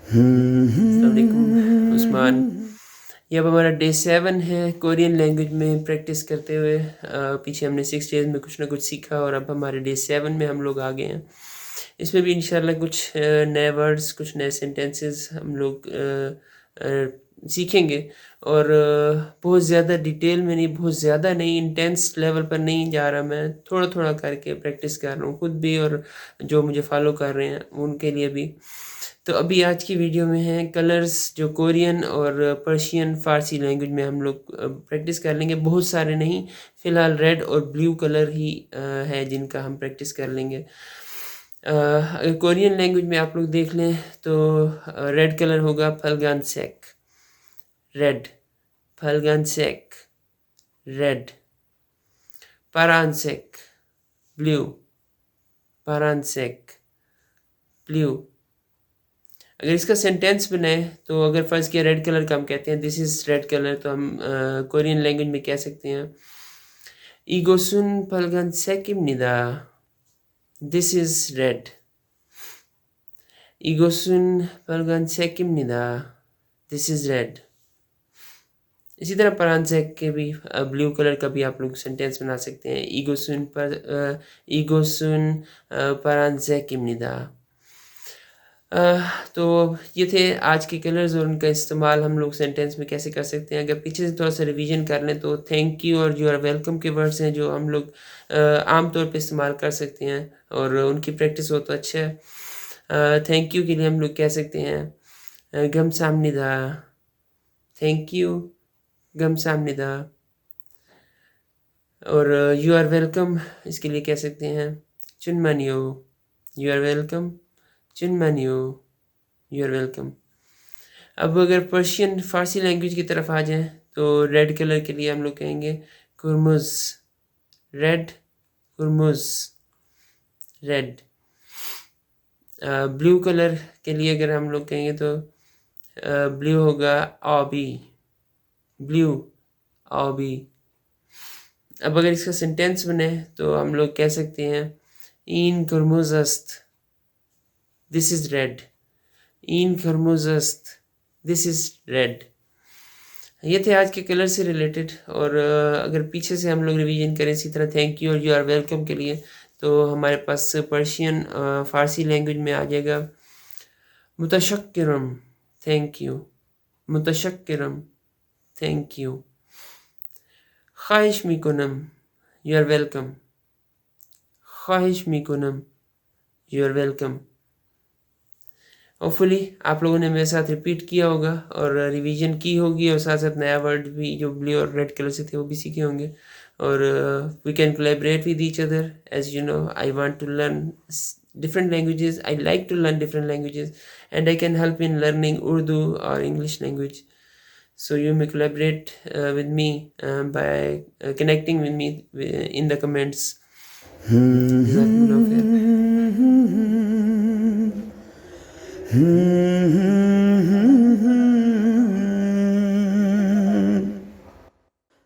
अस्सलाम वालेकुम उस्मान। ये अब हमारा डे 7 है कोरियन लैंग्वेज में प्रैक्टिस करते हुए। पीछे हमने 6 डेज़ में कुछ ना कुछ सीखा और अब हमारे डे 7 में हम लोग आ गए हैं। इसमें भी इंशाल्लाह कुछ नए वर्ड्स, कुछ नए सेंटेंसेस हम लोग सीखेंगे और बहुत ज़्यादा डिटेल में नहीं, बहुत ज़्यादा नहीं, इंटेंस लेवल पर नहीं जा रहा मैं, थोड़ा-थोड़ा करके प्रैक्टिस कर रहा हूँ खुद भी और जो मुझे फॉलो कर रहे हैं उनके लिए भी। तो अभी आज की वीडियो में है कलर्स जो कोरियन और पर्शियन फ़ारसी लैंग्वेज में हम लोग प्रैक्टिस कर लेंगे, बहुत सारे नहीं, फ़िलहाल रेड और ब्लू कलर ही है जिनका हम प्रैक्टिस कर लेंगे। अगर कोरियन लैंग्वेज में आप लोग देख लें तो रेड कलर होगा फलगानसेक, रेड, फलगानसेक, रेड, पारानसेक, ब्लू, पारानसेक, ब्लू। अगर इसका सेंटेंस बनाए तो अगर फ़र्ज़ किया रेड कलर का हम कहते हैं दिस इज़ रेड कलर, तो हम कोरियन लैंग्वेज में कह सकते हैं इगोसुन 빨간색입니다। This is red. इगोसुन 빨간색입니다। This is red. इसी तरह परांसेक के भी ब्लू कलर का भी आप लोग सेंटेंस बना सकते हैं इगोसुन परांसेक입니다। तो ये थे आज के कलर्स और उनका इस्तेमाल हम लोग सेंटेंस में कैसे कर सकते हैं। अगर पीछे से थोड़ा सा रिवीजन कर लें तो थैंक यू और यू आर वेलकम के वर्ड्स हैं जो हम लोग आम तौर पे इस्तेमाल कर सकते हैं और उनकी प्रैक्टिस हो तो अच्छा है। थैंक यू के लिए हम लोग कह सकते हैं 감사합니다। Thank you, 감사합니다। और यू आर वेलकम इसके लिए कह सकते हैं 준만요। You are welcome, 준만요। You are welcome. अब अगर पर्शियन फ़ारसी लैंग्वेज की तरफ आ जाएँ तो रेड कलर के लिए हम लोग कहेंगे कुरमुज़, रेड, कुरमुज़, रेड। ब्लू कलर के लिए अगर हम लोग कहेंगे तो ब्लू होगा आबी, ब्लू, आबी। अब अगर इसका सेंटेंस बने तो हम लोग कह सकते हैं इन कुरमुज़ दिस इज़ रेड, इन कुरमुज़ दिस इज़ रेड। ये थे आज के कलर से रिलेटेड और अगर पीछे से हम लोग रिवीजन करें इसी तरह थैंक यू और यू आर वेलकम के लिए तो हमारे पास पर्शियन फ़ारसी लैंग्वेज में आ जाएगा मुतशक्किरम, थैंक यू, मुतशक्किरम, थैंक यू। ख्वाहिश मिकुनम, यू आर वेलकम, ख्वाहिश मिकुनम, यू आर वेलकम। होपफुली आप लोगों ने मेरे साथ रिपीट किया होगा और रिवीजन की होगी और साथ साथ नया वर्ड भी जो ब्लू और रेड कलर से थे वो भी सीखे होंगे और we can collaborate with each other. As you know I want to learn different languages. I like to learn different languages and I can help in learning Urdu or English language. So you may collaborate with me by connecting with me in the comments. Jazakumullah khair.